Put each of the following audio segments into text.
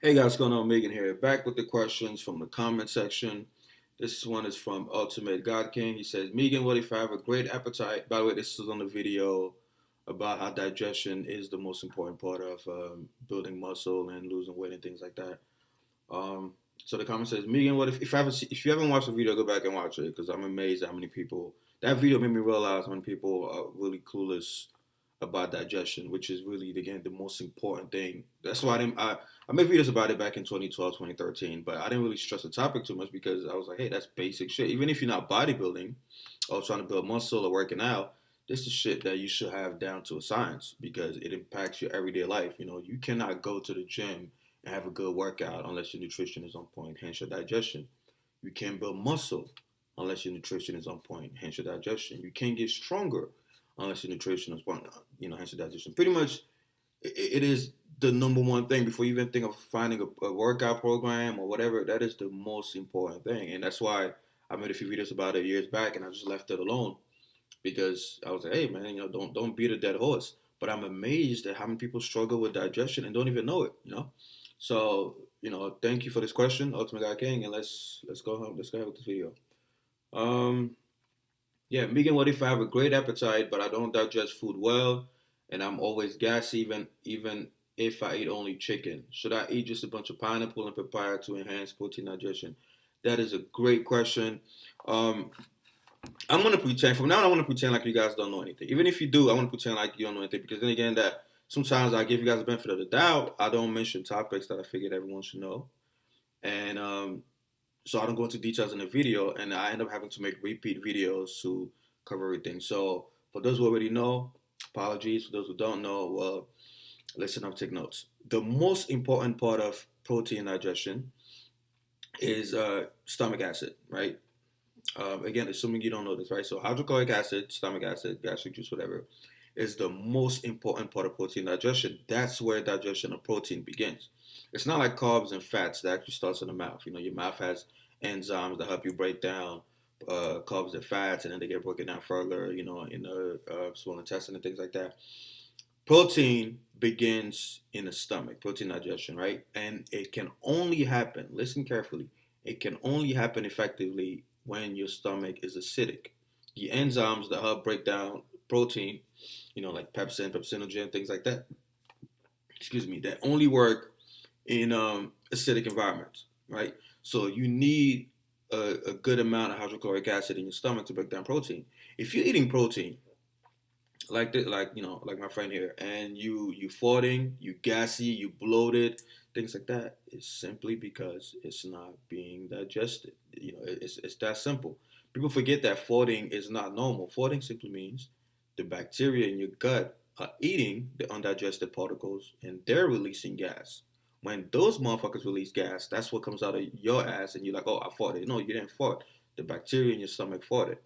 Hey guys, what's going on? Migan here. Back with the questions from the comment section. This one is from Ultimate God King. He says, Migan, what if I have a great appetite? By the way, this is on the video about how digestion is the most important part of building muscle and losing weight and things like that. Um, so the comment says, Megan, what if you haven't watched the video, go back and watch it because I'm amazed at how many people that video made me realize how many people are really clueless about digestion, which is really again the most important thing. That's why I made videos about it back in 2012, 2013, but I didn't really stress the topic too much because I was like, hey, that's basic shit. Even if you're not bodybuilding or trying to build muscle or working out, this is shit that you should have down to a science because it impacts your everyday life. You know, you cannot go to the gym and have a good workout unless your nutrition is on point, hence your digestion. You can't build muscle unless your nutrition is on point, hence your digestion. You can't get stronger unless your nutrition is on point, hence your digestion. Pretty much, it is the number one thing before you even think of finding a workout program or whatever. That is the most important thing, and that's why I made a few videos about it years back, and I just left it alone because I was like, hey man, don't beat a dead horse. But I'm amazed at how many people struggle with digestion and don't even know it. So thank you for this question, Ultimate Guy King, and let's go home. Let's go ahead with this video. Um, yeah, Megan, what if I have a great appetite but I don't digest food well, and I'm always gassy even if I eat only chicken? Should I eat just a bunch of pineapple and papaya to enhance protein digestion? That is a great question. Um, I'm gonna pretend from now on. I want to pretend like you guys don't know anything. Even if you do, I want to pretend like you don't know anything because then again, that sometimes I give you guys the benefit of the doubt. I don't mention topics that I figured everyone should know, and so I don't go into details in the video, and I end up having to make repeat videos to cover everything. So for those who already know, apologies. For those who don't know, well, listen up, take notes. The most important part of protein digestion is stomach acid, right? Again, assuming you don't know this, right? So hydrochloric acid, stomach acid, gastric juice, whatever, is the most important part of protein digestion. That's where digestion of protein begins. It's not like carbs and fats that actually starts in the mouth. Your mouth has enzymes that help you break down carbs and fats, and then they get broken down further, in the small intestine and things like that. Protein begins in the stomach, protein digestion, right? And it can only happen, listen carefully, it can only happen effectively when your stomach is acidic. The enzymes that help break down protein, like pepsin, pepsinogen, things like that, excuse me, that only work in acidic environments, right? So you need a good amount of hydrochloric acid in your stomach to break down protein. If you're eating protein, like my friend here, and you farting, you gassy, you bloated, things like that, it's simply because it's not being digested. It's that simple. People forget that farting is not normal. Farting simply means the bacteria in your gut are eating the undigested particles and they're releasing gas. When those motherfuckers release gas, that's what comes out of your ass, and you're like, oh, I farted. No, you didn't fart. The bacteria in your stomach farted.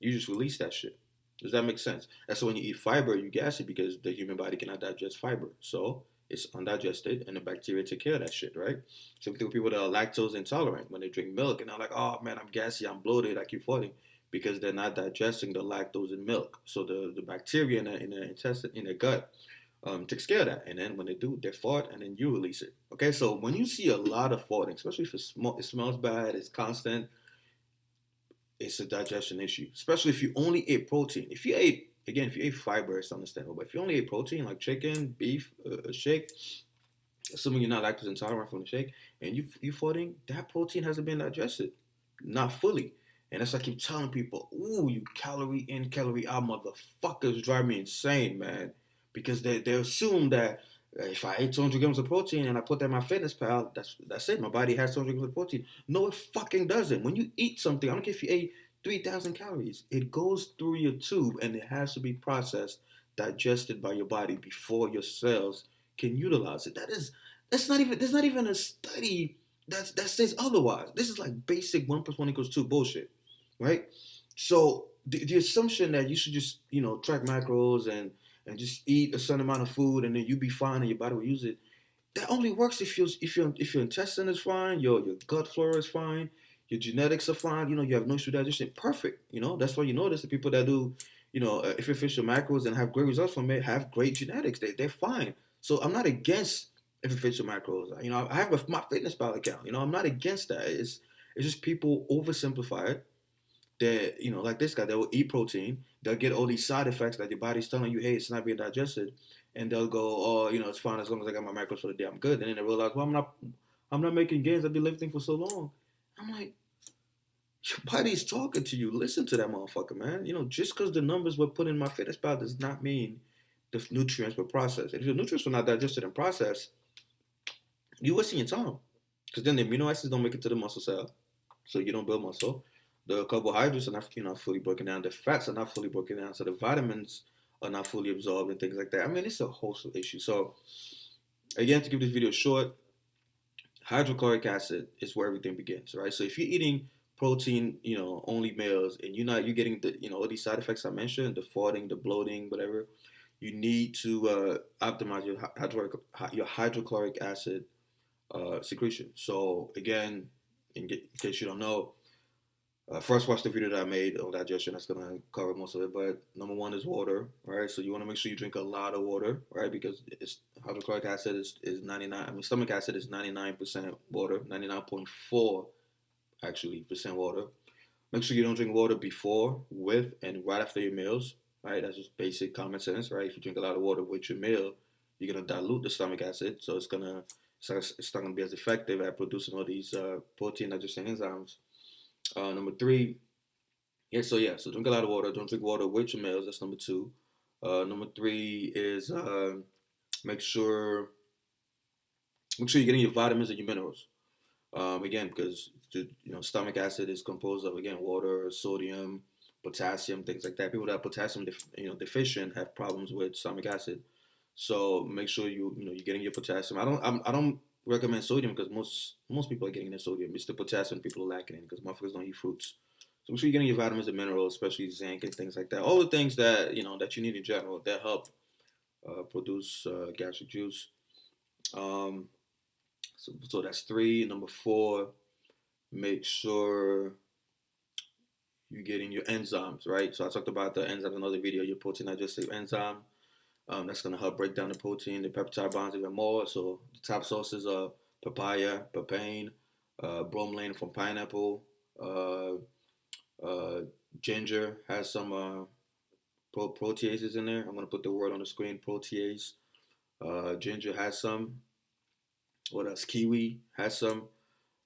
You just release that shit. Does that make sense? That's why when you eat fiber, you gas it because the human body cannot digest fiber. So it's undigested, and the bacteria take care of that shit, right? So we think people that are lactose intolerant when they drink milk, and they're like, "Oh man, I'm gassy, I'm bloated, I keep farting," because they're not digesting the lactose in milk. So the bacteria in the intestine, in the gut, takes care of that. And then when they do, they fart, and then you release it. Okay, so when you see a lot of farting, especially if it smells bad, it's constant, it's a digestion issue, especially if you only ate protein. If you ate fiber, it's understandable. But if you only ate protein like chicken, beef, a shake, assuming you're not lactose intolerant from the shake, and you farting, that protein hasn't been digested, not fully. And that's why I keep telling people, ooh, you calorie in, calorie out motherfuckers drive me insane, man. Because they assume that if I ate 200 grams of protein and I put that in my fitness pal, that's it. My body has 200 grams of protein. No, it fucking doesn't. When you eat something, I don't care if you ate 3,000 calories, it goes through your tube and it has to be processed, digested by your body before your cells can utilize it. That's not even, there's not even a study that says otherwise. This is like basic 1 plus 1 equals 2 bullshit, right? So the assumption that you should just track macros and just eat a certain amount of food and then you be fine and your body will use it. That only works if your intestine is fine, your gut flora is fine, your genetics are fine. You have no issue digestion. Perfect. That's why you notice the people that do if official macros and have great results from it have great genetics. They're fine. So I'm not against if it fits your macros. I have my fitness pal account. I'm not against that. It's just people oversimplify it. That like this guy, they will eat protein, they'll get all these side effects that your body's telling you, hey, it's not being digested, and they'll go, oh, it's fine as long as I got my macros for the day, I'm good. And then they realize, well, I'm not making gains. I've been lifting for so long. I'm like, your body's talking to you. Listen to that motherfucker, man. Just because the numbers were put in my fitness pal does not mean the nutrients were processed. If the nutrients were not digested and processed, you're wasting your time. Because then the amino acids don't make it to the muscle cell, so you don't build muscle. The carbohydrates are not fully broken down. The fats are not fully broken down. So the vitamins are not fully absorbed and things like that. I mean, it's a host of issues. So again, to keep this video short, hydrochloric acid is where everything begins, right? So if you're eating protein, only meals, and you're getting the, all these side effects I mentioned, the farting, the bloating, whatever, you need to optimize your hydrochloric acid secretion. So again, in case you don't know, first watch the video that I made on digestion. That's gonna cover most of it. But number one is water, right? So you want to make sure you drink a lot of water, right? Because hydrochloric acid is 99. I mean, stomach acid is 99% water, 99.4 actually percent water. Make sure you don't drink water before, with, and right after your meals, right? That's just basic common sense, right? If you drink a lot of water with your meal, you're gonna dilute the stomach acid, so it's not gonna be as effective at producing all these protein digestion enzymes. Number three, so drink a lot of water. Don't drink water with your meals. That's number two. Number three is make sure you're getting your vitamins and your minerals. Again, because stomach acid is composed of, again, water, sodium, potassium, things like that. People that are potassium deficient have problems with stomach acid. So make sure you're getting your potassium. I don't recommend sodium because most people are getting their sodium. It's the potassium people are lacking in because motherfuckers don't eat fruits. So make sure you're getting your vitamins and minerals, especially zinc and things like that. All the things that that you need in general that help produce gastric juice. So that's three. Number four, make sure you're getting your enzymes, right? So I talked about the enzymes in another video, your protein digestive enzyme. That's going to help break down the protein, the peptide bonds even more. So the top sources are papaya, papain, bromelain from pineapple, ginger has some proteases in there. I'm going to put the word on the screen, protease. Ginger has some. What else? Kiwi has some.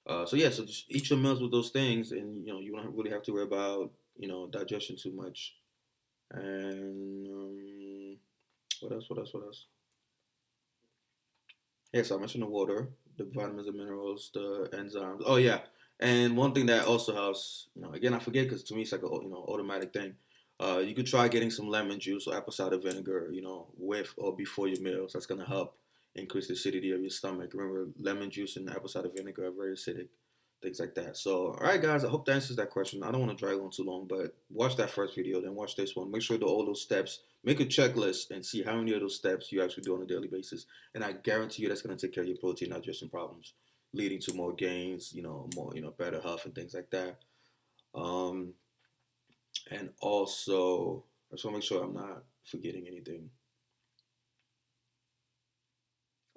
So just eat your meals with those things, and you don't really have to worry about digestion too much. And what else? Yeah, so I mentioned the water, the vitamins and minerals, the enzymes. Oh yeah, and one thing that also helps, again I forget because to me it's like a automatic thing. You could try getting some lemon juice or apple cider vinegar, with or before your meals. That's gonna help increase the acidity of your stomach. Remember, lemon juice and apple cider vinegar are very acidic, things like that. So, all right, guys, I hope that answers that question. I don't want to drag on too long, but watch that first video, then watch this one. Make sure to do all those steps. Make a checklist and see how many of those steps you actually do on a daily basis. And I guarantee you that's going to take care of your protein digestion problems, leading to more gains, more, better health and things like that. And also, I just want to make sure I'm not forgetting anything.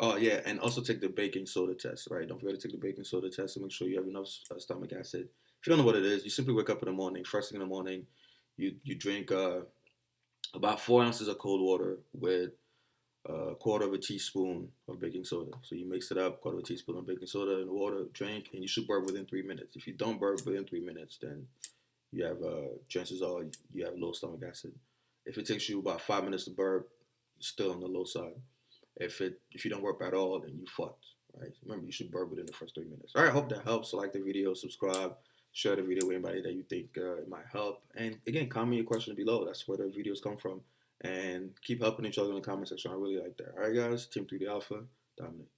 Oh yeah, and also take the baking soda test, right? Don't forget to take the baking soda test and make sure you have enough stomach acid. If you don't know what it is, you simply wake up in the morning. First thing in the morning, you drink about 4 ounces of cold water with a quarter of a teaspoon of baking soda. So you mix it up, quarter of a teaspoon of baking soda and water, drink, and you should burp within 3 minutes. If you don't burp within 3 minutes, then you have chances are you have low stomach acid. If it takes you about 5 minutes to burp, you're still on the low side. If you don't burp at all, then you fucked, right? Remember, you should burp within the first 3 minutes. All right, I hope that helps. So like the video, subscribe, share the video with anybody that you think it might help. And again, comment your question below. That's where the videos come from. And keep helping each other in the comment section. I really like that. All right, guys, Team 3D Alpha, dominate.